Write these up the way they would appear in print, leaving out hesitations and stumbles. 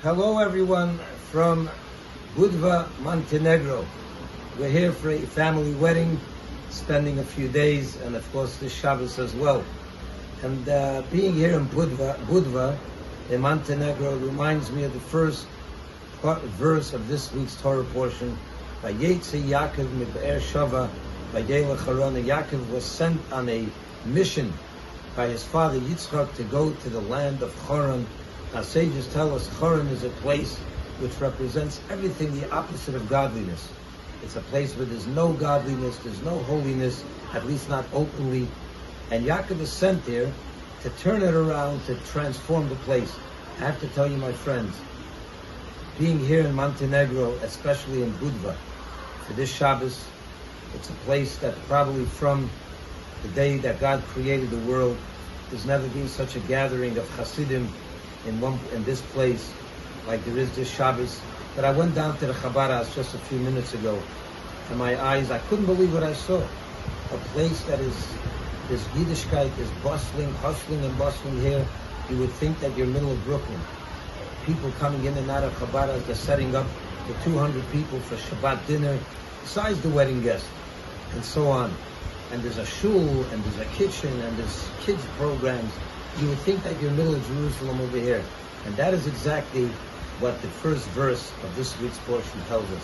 Hello everyone from Budva, Montenegro. We're here for a family wedding, spending a few days, and of course this Shabbos as well. And being here in Budva in Montenegro reminds me of the first verse of this week's Torah portion. Vayetse Yaakov mi'be'er Shava vayelech Charan. Yaakov was sent on a mission by his father Yitzchak to go to the land of Charan. Our sages tell us Charan is a place which represents everything the opposite of godliness. It's a place where there's no godliness, there's no holiness, at least not openly. And Yaakov is sent there to turn it around, to transform the place. I have to tell you, my friends, being here in Montenegro, especially in Budva, for this Shabbos, it's a place that probably from the day that God created the world, there's never been such a gathering of Hasidim in this place like there is this Shabbos. But I went down to the Chabad house just a few minutes ago, and my eyes, I couldn't believe what I saw. A place that is Yiddishkeit, is bustling, hustling and bustling here. You would think that you're middle of Brooklyn. People coming in and out of Chabad house, they're setting up for 200 people for Shabbat dinner, besides the wedding guests, and so on. And there's a shul, and there's a kitchen, and there's kids programs. You would think that you're middle of Jerusalem over here. And that is exactly what the first verse of this week's portion tells us.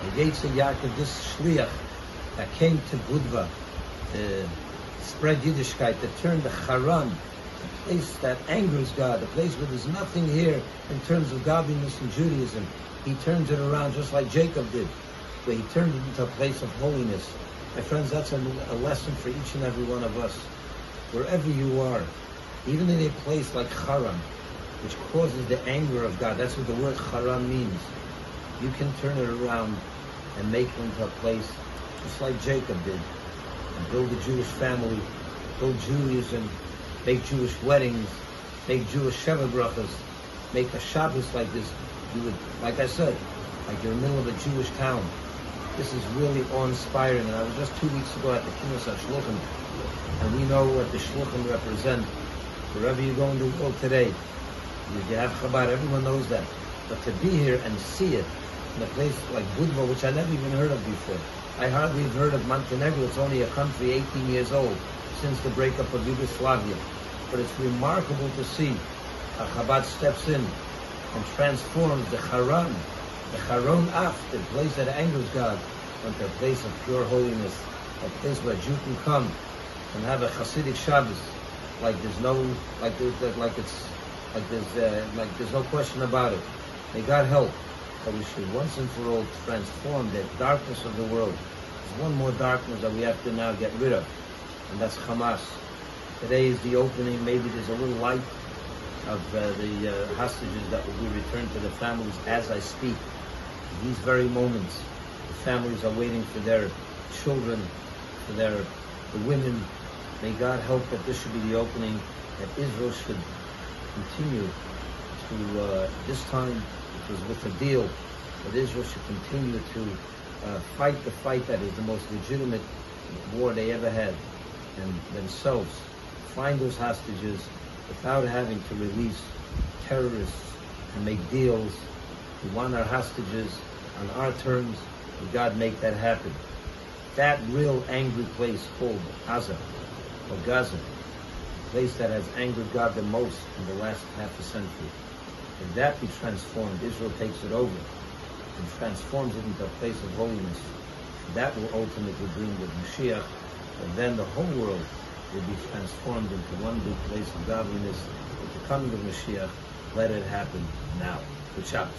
Vayetse Yaakov, this shliach that came to Budva to spread Yiddishkeit, to turn the Charan, a place that angers God, a place where there's nothing here in terms of godliness and Judaism. He turns it around just like Jacob did, where he turned it into a place of holiness. My friends, that's a lesson for each and every one of us. Wherever you are, even in a place like Charan, which causes the anger of God, that's what the word Charan means. You can turn it around and make it into a place just like Jacob did, and build a Jewish family, build Judaism, make Jewish weddings, make Jewish Sheva brachas, make a Shabbos like this. You would, like I said, like you're in the middle of a Jewish town. This is really awe-inspiring. And I was just 2 weeks ago at the Kinnus HaShluchim, and we know what the Shluchim represent. Wherever you go in the world today, you have Chabad, everyone knows that. But to be here and see it in a place like Budva, which I never even heard of before. I hardly have heard of Montenegro. It's only a country 18 years old since the breakup of Yugoslavia. But it's remarkable to see how Chabad steps in and transforms the Charan Af, the place that angers God, into a place of pure holiness, a place where a Jew can come and have a Hasidic Shabbos, like there's no question about it. May God help that we should once and for all transform the darkness of the world. There's one more darkness that we have to now get rid of, and that's Hamas. Today is the opening. Maybe there's a little light of the hostages that will be returned to the families as I speak. These very moments, the families are waiting for their children, for the women. May God help that this should be the opening, that Israel should continue to, this time it was with a deal, that Israel should continue to fight the fight that is the most legitimate war they ever had, and themselves find those hostages without having to release terrorists and make deals. We want our hostages on our terms, and God make that happen. That real angry place called Gaza, or Gaza, a place that has angered God the most in the last half a century. If that be transformed, Israel takes it over and transforms it into a place of holiness. That will ultimately bring the Mashiach, and then the whole world will be transformed into one big place of godliness. With the coming of Mashiach, let it happen now. Good Shabbos.